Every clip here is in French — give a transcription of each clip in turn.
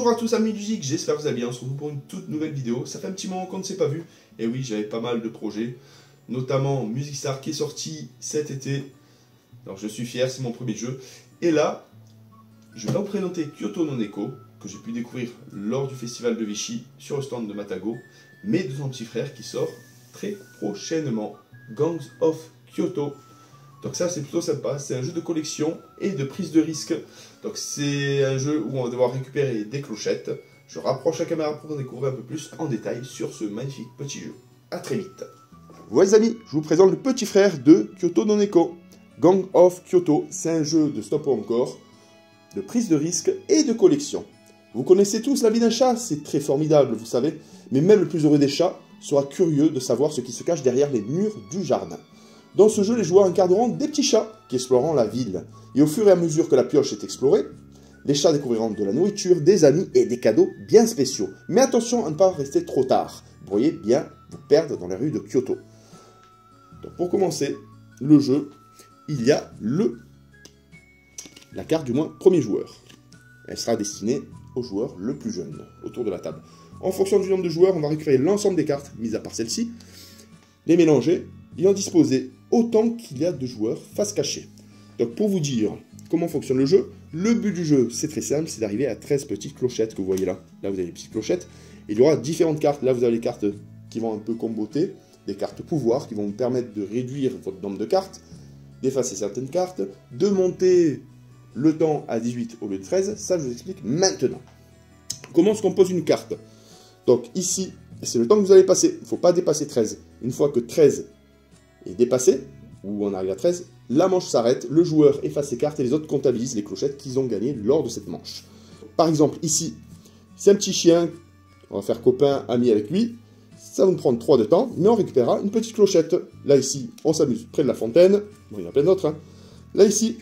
Bonjour à tous amis du Geek, j'espère que vous allez bien, on se retrouve pour une toute nouvelle vidéo. Ça fait un petit moment qu'on ne s'est pas vu, et oui j'avais pas mal de projets, notamment Music Star qui est sorti cet été. Alors je suis fier, c'est mon premier jeu. Et là, je vais vous présenter Kyoto no Neko, que j'ai pu découvrir lors du festival de Vichy sur le stand de Matago, mais de son petit frère qui sort très prochainement, Gangs of Kyoto. Donc ça c'est plutôt sympa, c'est un jeu de collection et de prise de risque. Donc c'est un jeu où on va devoir récupérer des clochettes. Je rapproche la caméra pour en découvrir un peu plus en détail sur ce magnifique petit jeu. A très vite. Voilà les amis, je vous présente le petit frère de Kyoto no Neko. Gang of Kyoto, c'est un jeu de stop ou encore, de prise de risque et de collection. Vous connaissez tous la vie d'un chat, c'est très formidable, vous savez. Mais même le plus heureux des chats sera curieux de savoir ce qui se cache derrière les murs du jardin. Dans ce jeu, les joueurs incarneront des petits chats qui exploreront la ville. Et au fur et à mesure que la pioche est explorée, les chats découvriront de la nourriture, des amis et des cadeaux bien spéciaux. Mais attention à ne pas rester trop tard. Vous pourriez bien vous perdre dans les rues de Kyoto. Donc pour commencer, le jeu, il y a la carte du moins premier joueur. Elle sera destinée au joueur le plus jeune, autour de la table. En fonction du nombre de joueurs, on va récupérer l'ensemble des cartes, mis à part celle-ci, les mélanger et en disposer autant qu'il y a de joueurs face cachée. Donc pour vous dire comment fonctionne le jeu, le but du jeu c'est très simple, c'est d'arriver à 13 petites clochettes que vous voyez là. Là vous avez les petites clochettes, et il y aura différentes cartes. Là vous avez les cartes qui vont un peu comboter, des cartes pouvoir qui vont vous permettre de réduire votre nombre de cartes, d'effacer certaines cartes, de monter le temps à 18 au lieu de 13, ça je vous explique maintenant. Comment se compose une carte? Donc ici, c'est le temps que vous allez passer, il ne faut pas dépasser 13. Une fois que 13 est dépassé, ou on arrive à 13, la manche s'arrête, le joueur efface ses cartes et les autres comptabilisent les clochettes qu'ils ont gagnées lors de cette manche. Par exemple, ici, c'est un petit chien, on va faire copain, ami avec lui, ça va nous prendre 3 de temps, mais on récupérera une petite clochette. Là, ici, on s'amuse près de la fontaine, bon, il y en a plein d'autres. Hein. Là, ici,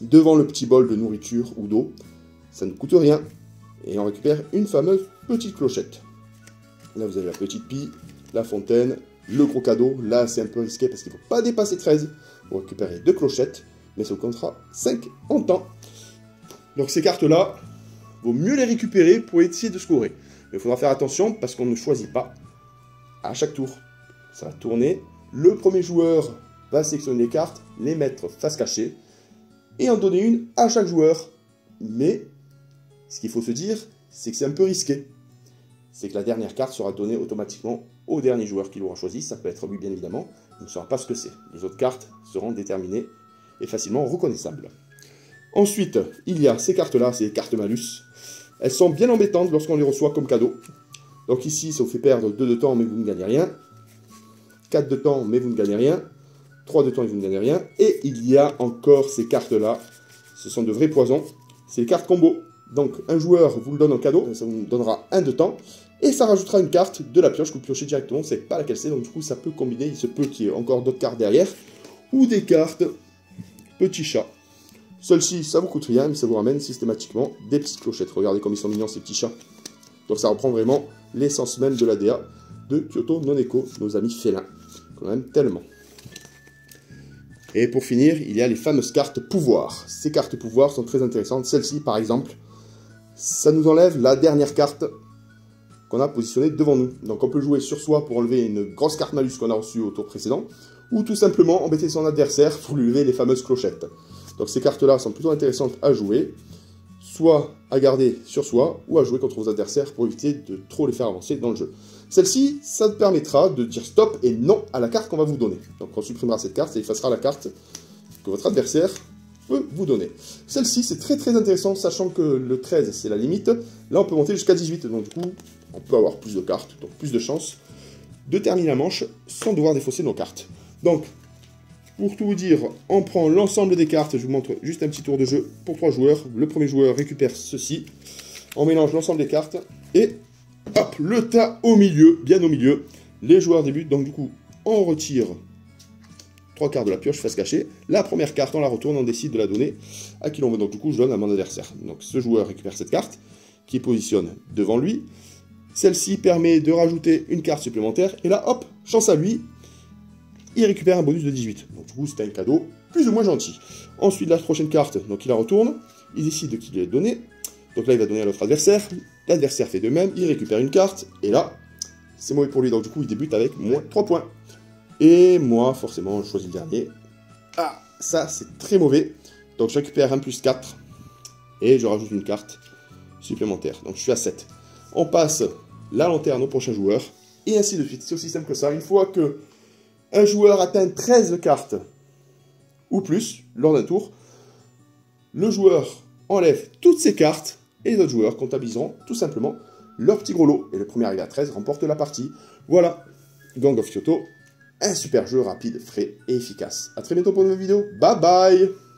devant le petit bol de nourriture ou d'eau, ça ne coûte rien, et on récupère une fameuse petite clochette. Là, vous avez la petite pie, la fontaine, le gros cadeau. Là, c'est un peu risqué parce qu'il ne faut pas dépasser 13. Vous récupérez 2 clochettes, mais ça vous comptera 5 en temps. Donc ces cartes-là, vaut mieux les récupérer pour essayer de scorer. Mais il faudra faire attention parce qu'on ne choisit pas à chaque tour. Ça va tourner. Le premier joueur va sélectionner les cartes, les mettre face cachée et en donner une à chaque joueur. Mais ce qu'il faut se dire, c'est que c'est un peu risqué. C'est que la dernière carte sera donnée automatiquement au dernier joueur qui l'aura choisi. Ça peut être lui, bien évidemment. Il ne saura pas ce que c'est. Les autres cartes seront déterminées et facilement reconnaissables. Ensuite, il y a ces cartes-là, c'est les cartes malus. Elles sont bien embêtantes lorsqu'on les reçoit comme cadeau. Donc ici, ça vous fait perdre 2 de temps, mais vous ne gagnez rien. 4 de temps, mais vous ne gagnez rien. 3 de temps, et vous ne gagnez rien. Et il y a encore ces cartes-là. Ce sont de vrais poisons. C'est les cartes combo. Donc, un joueur vous le donne en cadeau, ça vous donnera 1 de temps, et ça rajoutera une carte de la pioche que vous piochez directement, on ne sait pas laquelle c'est, donc du coup ça peut combiner, il se peut qu'il y ait encore d'autres cartes derrière, ou des cartes petits chats. Celle-ci, ça vous coûte rien, mais ça vous ramène systématiquement des petites clochettes. Regardez comme ils sont mignons ces petits chats. Donc ça reprend vraiment l'essence même de l'ADA de Kyoto no Neko, nos amis félins, qu'on aime tellement. Et pour finir, il y a les fameuses cartes pouvoir. Ces cartes pouvoir sont très intéressantes. Celle-ci, par exemple, ça nous enlève la dernière carte qu'on a positionnée devant nous. Donc on peut jouer sur soi pour enlever une grosse carte malus qu'on a reçue au tour précédent, ou tout simplement embêter son adversaire pour lui lever les fameuses clochettes. Donc ces cartes-là sont plutôt intéressantes à jouer, soit à garder sur soi, ou à jouer contre vos adversaires pour éviter de trop les faire avancer dans le jeu. Celle-ci, ça te permettra de dire stop et non à la carte qu'on va vous donner. Donc on supprimera cette carte et effacera la carte que votre adversaire peut vous donner. Celle-ci, c'est très très intéressant, sachant que le 13, c'est la limite. Là, on peut monter jusqu'à 18, donc du coup, on peut avoir plus de cartes, donc plus de chances de terminer la manche sans devoir défausser nos cartes. Donc, pour tout vous dire, on prend l'ensemble des cartes, je vous montre juste un petit tour de jeu pour 3 joueurs. Le premier joueur récupère ceci, on mélange l'ensemble des cartes, et hop, le tas au milieu, bien au milieu. Les joueurs débutent, donc du coup, on retire 3 cartes de la pioche face cachée. La première carte, on la retourne, on décide de la donner à qui l'on veut. Donc du coup, je donne à mon adversaire. Donc ce joueur récupère cette carte, qui positionne devant lui. Celle-ci permet de rajouter une carte supplémentaire. Et là, hop, chance à lui, il récupère un bonus de 18. Donc du coup, c'est un cadeau plus ou moins gentil. Ensuite, la prochaine carte, donc il la retourne. Il décide de qui lui est donné. Donc là, il va donner à l'autre adversaire. L'adversaire fait de même, il récupère une carte. Et là, c'est mauvais pour lui. Donc du coup, il débute avec moins 3 points. Et moi, forcément, je choisis le dernier. Ah, ça, c'est très mauvais. Donc je récupère un plus 4. Et je rajoute une carte supplémentaire. Donc je suis à 7. On passe la lanterne au prochain joueur. Et ainsi de suite. C'est aussi simple que ça. Une fois que un joueur atteint 13 cartes ou plus lors d'un tour, le joueur enlève toutes ses cartes et les autres joueurs comptabiliseront tout simplement leur petit gros lot. Et le premier arrivé à 13 remporte la partie. Voilà, Gang of Kyoto, un super jeu rapide, frais et efficace. A très bientôt pour une nouvelle vidéo. Bye bye!